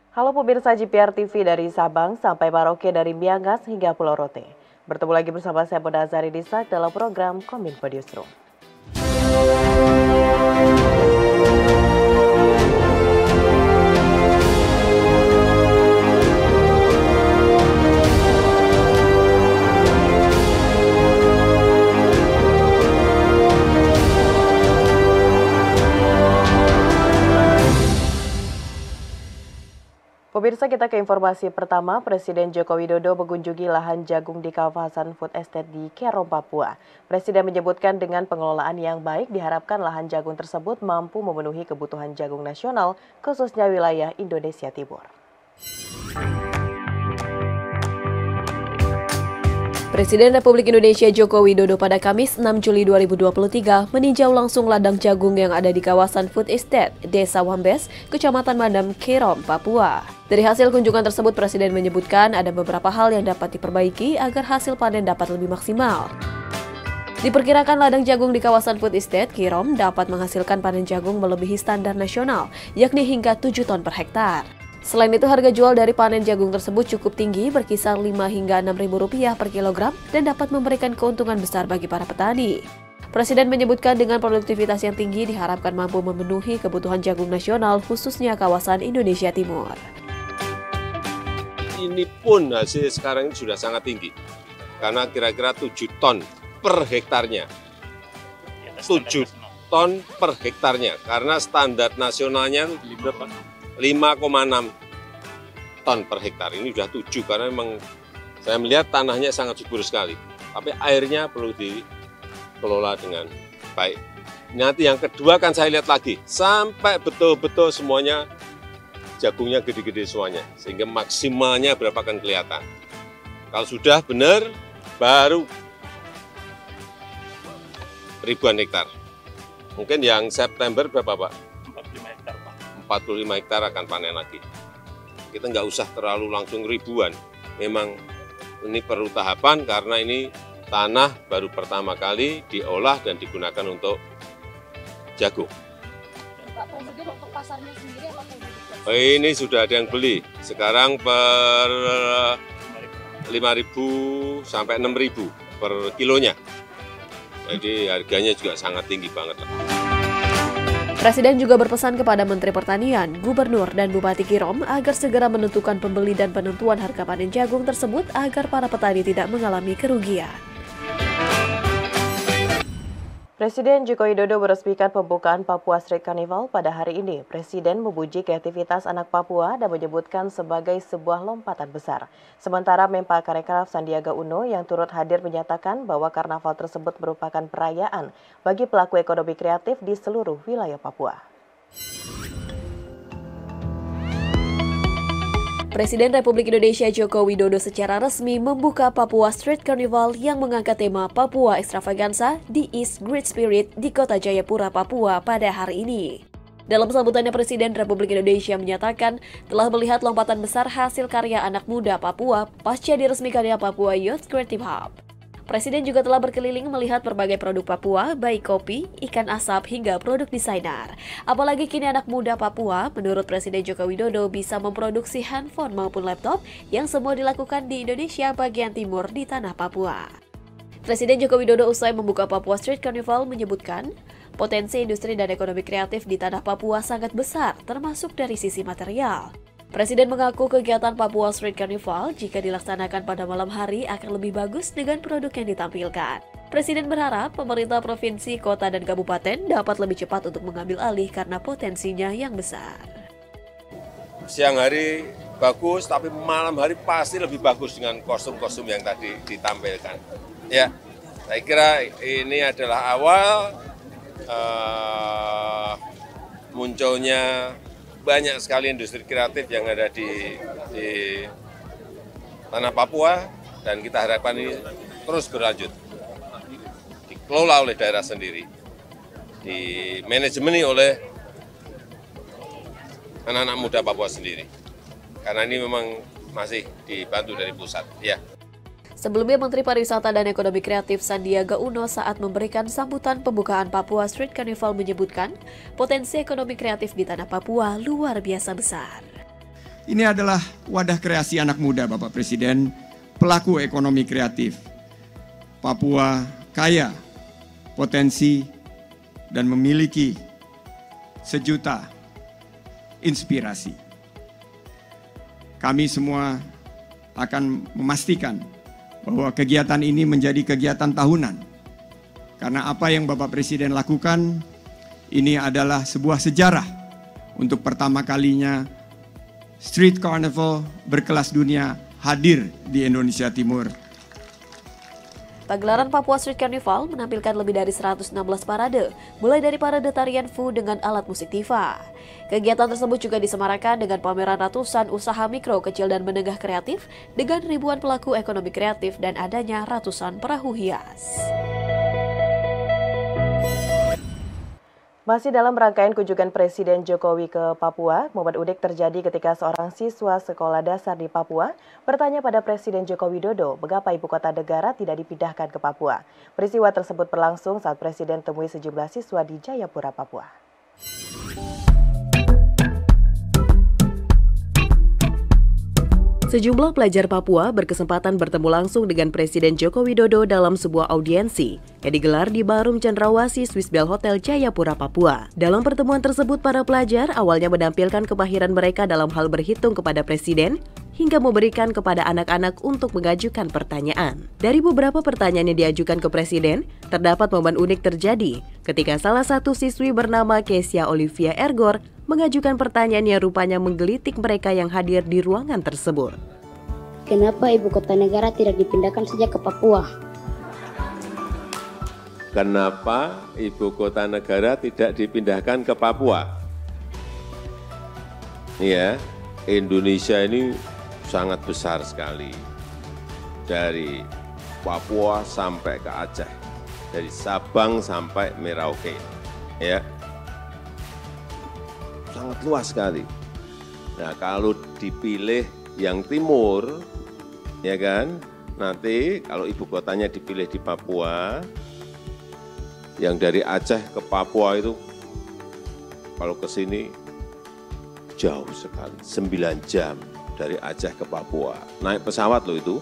Halo pemirsa JPR TV dari Sabang sampai Merauke, dari Miangas hingga Pulau Rote. Bertemu lagi bersama saya Bunda Azari Disak dalam program Kominfo Newsroom. Pemirsa, kita ke informasi pertama. Presiden Joko Widodo mengunjungi lahan jagung di kawasan Food Estate di Kerom, Papua. Presiden menyebutkan dengan pengelolaan yang baik diharapkan lahan jagung tersebut mampu memenuhi kebutuhan jagung nasional, khususnya wilayah Indonesia Timur. Presiden Republik Indonesia Joko Widodo pada Kamis 6 Juli 2023 meninjau langsung ladang jagung yang ada di kawasan Food Estate, Desa Wambes, Kecamatan Mandam, Kerom, Papua. Dari hasil kunjungan tersebut, Presiden menyebutkan ada beberapa hal yang dapat diperbaiki agar hasil panen dapat lebih maksimal. Diperkirakan ladang jagung di kawasan Food Estate, Kerom dapat menghasilkan panen jagung melebihi standar nasional, yakni hingga 7 ton per hektar. Selain itu, harga jual dari panen jagung tersebut cukup tinggi, berkisar 5 hingga 6 ribu rupiah per kilogram dan dapat memberikan keuntungan besar bagi para petani. Presiden menyebutkan dengan produktivitas yang tinggi diharapkan mampu memenuhi kebutuhan jagung nasional, khususnya kawasan Indonesia Timur. Ini pun hasil sekarang ini sudah sangat tinggi, karena kira-kira 7 ton per hektarnya. 7 ton per hektarnya, karena standar nasionalnya berapa? 5,6 ton per hektar. Ini sudah 7 karena memang saya melihat tanahnya sangat subur sekali. Tapi airnya perlu dikelola dengan baik. Nanti yang kedua kan saya lihat lagi, sampai betul-betul semuanya jagungnya gede-gede semuanya. Sehingga maksimalnya berapa kan kelihatan. Kalau sudah benar, baru ribuan hektar. Mungkin yang September berapa Pak? 45 hektar akan panen lagi. Kita nggak usah terlalu langsung ribuan. Memang ini perlu tahapan karena ini tanah baru pertama kali diolah dan digunakan untuk jagung. Pak Presiden, untuk pasarnya sendiri apa yang ini sudah ada yang beli. Sekarang per 5.000 sampai 6.000 per kilonya. Jadi harganya juga sangat tinggi banget lah. Presiden juga berpesan kepada Menteri Pertanian, Gubernur, dan Bupati Kerom agar segera menentukan pembeli dan penentuan harga panen jagung tersebut agar para petani tidak mengalami kerugian. Presiden Joko Widodo meresmikan pembukaan Papua Street Carnival pada hari ini. Presiden memuji kreativitas anak Papua dan menyebutkan sebagai sebuah lompatan besar. Sementara Menparekraf Sandiaga Uno yang turut hadir menyatakan bahwa karnaval tersebut merupakan perayaan bagi pelaku ekonomi kreatif di seluruh wilayah Papua. Presiden Republik Indonesia Joko Widodo secara resmi membuka Papua Street Carnival yang mengangkat tema Papua Extravaganza di East Great Spirit di Kota Jayapura, Papua pada hari ini. Dalam sambutannya, Presiden Republik Indonesia menyatakan telah melihat lompatan besar hasil karya anak muda Papua pasca diresmikannya Papua Youth Creative Hub. Presiden juga telah berkeliling melihat berbagai produk Papua, baik kopi, ikan asap, hingga produk desainer. Apalagi kini anak muda Papua, menurut Presiden Joko Widodo, bisa memproduksi handphone maupun laptop yang semua dilakukan di Indonesia bagian timur di tanah Papua. Presiden Joko Widodo usai membuka Papua Street Carnival menyebutkan, potensi industri dan ekonomi kreatif di tanah Papua sangat besar, termasuk dari sisi material. Presiden mengaku kegiatan Papua Street Carnival jika dilaksanakan pada malam hari akan lebih bagus dengan produk yang ditampilkan. Presiden berharap pemerintah provinsi, kota, dan kabupaten dapat lebih cepat untuk mengambil alih karena potensinya yang besar. Siang hari bagus, tapi malam hari pasti lebih bagus dengan kostum-kostum yang tadi ditampilkan. Ya, saya kira ini adalah awal munculnya banyak sekali industri kreatif yang ada di tanah Papua, dan kita harapkan ini terus berlanjut, dikelola oleh daerah sendiri, dimanajemeni oleh anak-anak muda Papua sendiri, karena ini memang masih dibantu dari pusat. Ya. Sebelumnya, Menteri Pariwisata dan Ekonomi Kreatif Sandiaga Uno saat memberikan sambutan pembukaan Papua Street Carnival menyebutkan potensi ekonomi kreatif di tanah Papua luar biasa besar. Ini adalah wadah kreasi anak muda, Bapak Presiden, pelaku ekonomi kreatif. Papua kaya potensi dan memiliki sejuta inspirasi. Kami semua akan memastikan bahwa kegiatan ini menjadi kegiatan tahunan. Karena apa yang Bapak Presiden lakukan, ini adalah sebuah sejarah untuk pertama kalinya Street Carnival berkelas dunia hadir di Indonesia Timur. Pagelaran Papua Street Carnival menampilkan lebih dari 116 parade, mulai dari parade tarian Fu dengan alat musik tifa. Kegiatan tersebut juga disemarakan dengan pameran ratusan usaha mikro, kecil, dan menengah kreatif dengan ribuan pelaku ekonomi kreatif dan adanya ratusan perahu hias. Masih dalam rangkaian kunjungan Presiden Jokowi ke Papua, momen unik terjadi ketika seorang siswa sekolah dasar di Papua bertanya pada Presiden Joko Widodo mengapa ibu kota negara tidak dipindahkan ke Papua. Peristiwa tersebut berlangsung saat Presiden temui sejumlah siswa di Jayapura, Papua. Sejumlah pelajar Papua berkesempatan bertemu langsung dengan Presiden Joko Widodo dalam sebuah audiensi yang digelar di Ballroom Cendrawasih Swiss Bell Hotel Jayapura, Papua. Dalam pertemuan tersebut, para pelajar awalnya menampilkan kemahiran mereka dalam hal berhitung kepada Presiden, hingga memberikan kepada anak-anak untuk mengajukan pertanyaan. Dari beberapa pertanyaan yang diajukan ke Presiden, terdapat momen unik terjadi ketika salah satu siswi bernama Kesia Olivia Ergor mengajukan pertanyaan yang rupanya menggelitik mereka yang hadir di ruangan tersebut. Kenapa ibu kota negara tidak dipindahkan saja ke Papua? Kenapa ibu kota negara tidak dipindahkan ke Papua? Ya, Indonesia ini sangat besar sekali. Dari Papua sampai ke Aceh, dari Sabang sampai Merauke, ya. Sangat luas sekali. Nah, kalau dipilih yang timur, ya kan, nanti kalau ibu kotanya dipilih di Papua, yang dari Aceh ke Papua itu, kalau ke sini jauh sekali, 9 jam dari Aceh ke Papua. Naik pesawat loh itu,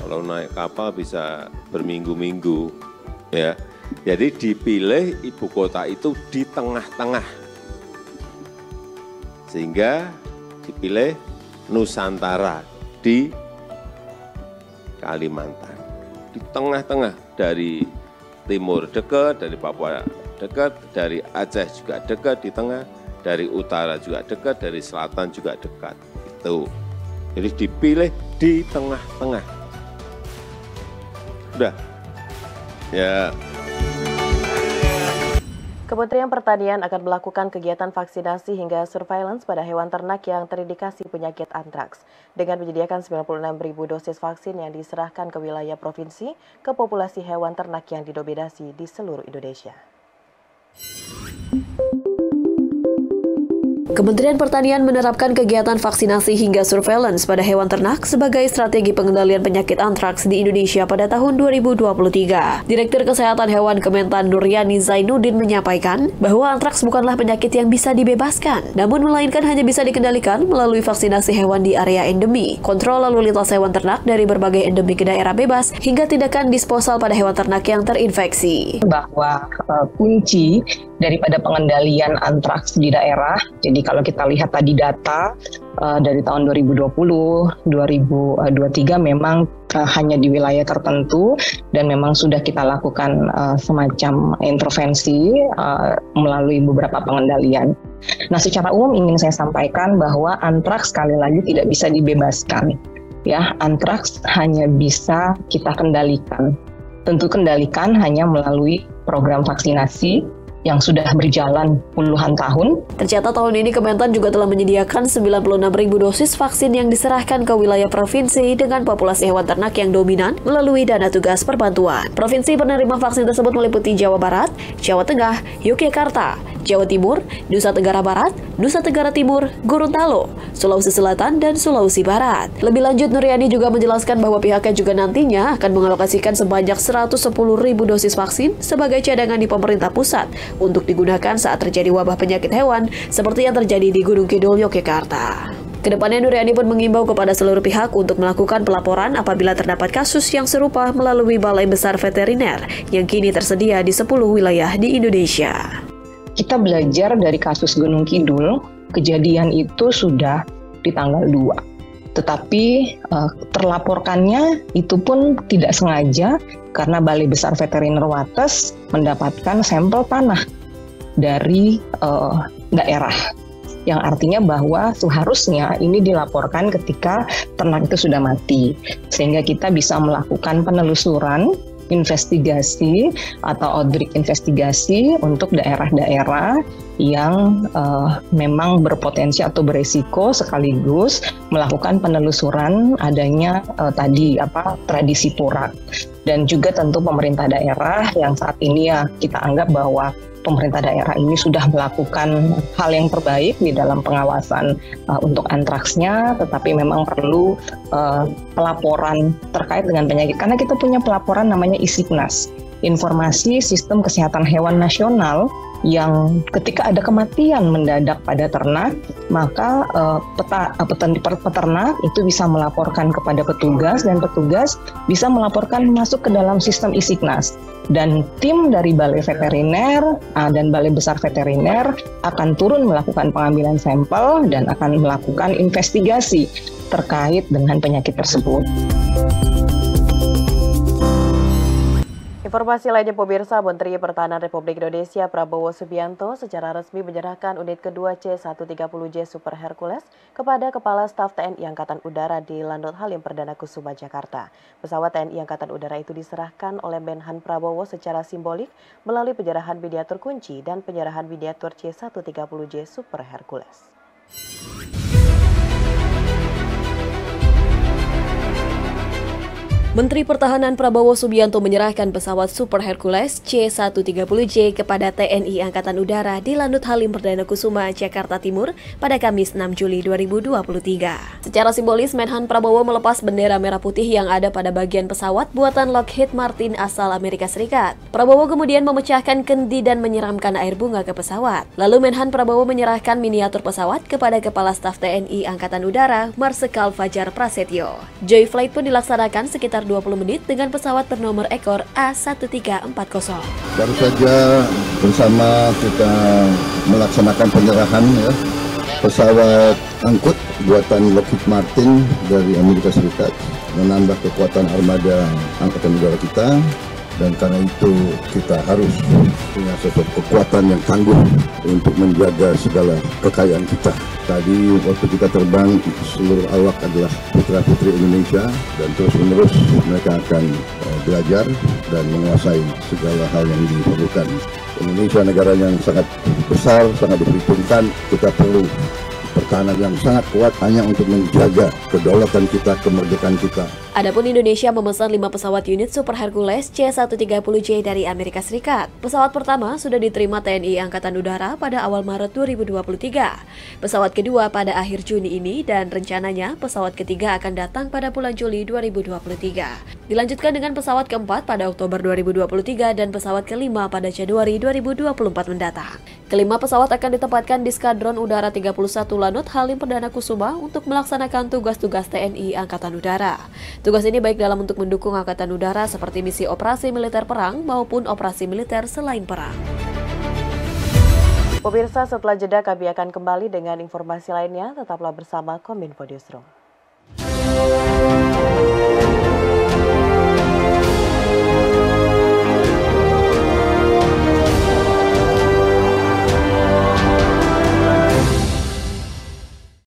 kalau naik kapal bisa berminggu-minggu, ya. Jadi dipilih ibu kota itu di tengah-tengah, sehingga dipilih Nusantara di Kalimantan, di tengah-tengah, dari timur dekat, dari Papua dekat, dari Aceh juga dekat di tengah, dari utara juga dekat, dari selatan juga dekat. Itu. Jadi dipilih di tengah-tengah. Udah. Ya. Kementerian Pertanian akan melakukan kegiatan vaksinasi hingga surveillance pada hewan ternak yang terindikasi penyakit antraks dengan menyediakan 96.000 dosis vaksin yang diserahkan ke wilayah provinsi ke populasi hewan ternak yang didominasi di seluruh Indonesia. Kementerian Pertanian menerapkan kegiatan vaksinasi hingga surveillance pada hewan ternak sebagai strategi pengendalian penyakit antraks di Indonesia pada tahun 2023. Direktur Kesehatan Hewan Kementan Nuryani Zainuddin menyampaikan bahwa antraks bukanlah penyakit yang bisa dibebaskan, namun melainkan hanya bisa dikendalikan melalui vaksinasi hewan di area endemi, kontrol lalu lintas hewan ternak dari berbagai endemi ke daerah bebas, hingga tindakan disposal pada hewan ternak yang terinfeksi. Bahwa kunci daripada pengendalian antraks di daerah, jadi kalau kita lihat tadi data dari tahun 2020, 2023 memang hanya di wilayah tertentu dan memang sudah kita lakukan semacam intervensi melalui beberapa pengendalian. Nah, secara umum ingin saya sampaikan bahwa antraks sekali lagi tidak bisa dibebaskan. Ya, antraks hanya bisa kita kendalikan. Tentu kendalikan hanya melalui program vaksinasi yang sudah berjalan puluhan tahun. Tercatat tahun ini Kementan juga telah menyediakan 96.000 dosis vaksin yang diserahkan ke wilayah provinsi dengan populasi hewan ternak yang dominan melalui dana tugas perbantuan. Provinsi penerima vaksin tersebut meliputi Jawa Barat, Jawa Tengah, Yogyakarta, Jawa Timur, Nusa Tenggara Barat, Nusa Tenggara Timur, Gorontalo, Sulawesi Selatan, dan Sulawesi Barat. Lebih lanjut, Nuryani juga menjelaskan bahwa pihaknya juga nantinya akan mengalokasikan sebanyak 110.000 dosis vaksin sebagai cadangan di pemerintah pusat untuk digunakan saat terjadi wabah penyakit hewan seperti yang terjadi di Gunung Kidul, Yogyakarta. Kedepannya Nuryani pun mengimbau kepada seluruh pihak untuk melakukan pelaporan apabila terdapat kasus yang serupa melalui Balai Besar Veteriner yang kini tersedia di 10 wilayah di Indonesia. Kita belajar dari kasus Gunung Kidul, kejadian itu sudah di tanggal 2. Tetapi terlaporkannya itu pun tidak sengaja karena Balai Besar Veteriner Wates mendapatkan sampel tanah dari daerah. Yang artinya bahwa seharusnya ini dilaporkan ketika ternak itu sudah mati. Sehingga kita bisa melakukan penelusuran, investigasi atau outbreak investigasi untuk daerah-daerah yang memang berpotensi atau beresiko, sekaligus melakukan penelusuran adanya tradisi porak. Dan juga tentu pemerintah daerah yang saat ini ya kita anggap bahwa pemerintah daerah ini sudah melakukan hal yang terbaik di dalam pengawasan untuk antraksnya, tetapi memang perlu pelaporan terkait dengan penyakit. Karena kita punya pelaporan namanya ISIKNAS, Informasi Sistem Kesehatan Hewan Nasional, yang ketika ada kematian mendadak pada ternak, maka peternak itu bisa melaporkan kepada petugas, dan petugas bisa melaporkan masuk ke dalam sistem ISIKNAS. Dan tim dari Balai Veteriner dan Balai Besar Veteriner akan turun melakukan pengambilan sampel dan akan melakukan investigasi terkait dengan penyakit tersebut. Informasi lainnya pemirsa, Menteri Pertahanan Republik Indonesia Prabowo Subianto secara resmi menyerahkan unit kedua C-130J Super Hercules kepada Kepala Staf TNI Angkatan Udara di Lanut Halim Perdana Kusuma, Jakarta. Pesawat TNI Angkatan Udara itu diserahkan oleh Menhan Prabowo secara simbolik melalui penyerahan miniatur kunci dan penyerahan miniatur C-130J Super Hercules. Menteri Pertahanan Prabowo Subianto menyerahkan pesawat Super Hercules C-130J kepada TNI Angkatan Udara di Lanut Halim Perdana Kusuma, Jakarta Timur pada Kamis 6 Juli 2023. Secara simbolis, Menhan Prabowo melepas bendera merah putih yang ada pada bagian pesawat buatan Lockheed Martin asal Amerika Serikat. Prabowo kemudian memecahkan kendi dan menyiramkan air bunga ke pesawat. Lalu Menhan Prabowo menyerahkan miniatur pesawat kepada Kepala Staf TNI Angkatan Udara, Marsikal Fajar Prasetyo. Joy flight pun dilaksanakan sekitar 20 menit dengan pesawat bernomor ekor A1340. Baru saja bersama kita melaksanakan penyerahan pesawat angkut buatan Lockheed Martin dari Amerika Serikat, menambah kekuatan armada Angkatan Udara kita. Dan karena itu kita harus punya sesuatu kekuatan yang tangguh untuk menjaga segala kekayaan kita. Tadi waktu kita terbang, seluruh awak adalah putra-putri Indonesia, dan terus-menerus mereka akan belajar dan menguasai segala hal yang diperlukan. Indonesia negara yang sangat besar, sangat diperhitungkan. Kita perlu pertahanan yang sangat kuat hanya untuk menjaga kedaulatan kita, kemerdekaan kita. Adapun Indonesia memesan 5 pesawat unit Super Hercules C-130J dari Amerika Serikat. Pesawat pertama sudah diterima TNI Angkatan Udara pada awal Maret 2023. Pesawat kedua pada akhir Juni ini, dan rencananya pesawat ketiga akan datang pada bulan Juli 2023. Dilanjutkan dengan pesawat keempat pada Oktober 2023 dan pesawat kelima pada Januari 2024 mendatang. Kelima pesawat akan ditempatkan di Skadron Udara 31 Lanut Halim Perdana Kusuma untuk melaksanakan tugas-tugas TNI Angkatan Udara. Tugas ini baik dalam untuk mendukung Angkatan Udara seperti misi operasi militer perang maupun operasi militer selain perang. Pemirsa, setelah jeda kami akan kembali dengan informasi lainnya. Tetaplah bersama Kominfo Newsroom.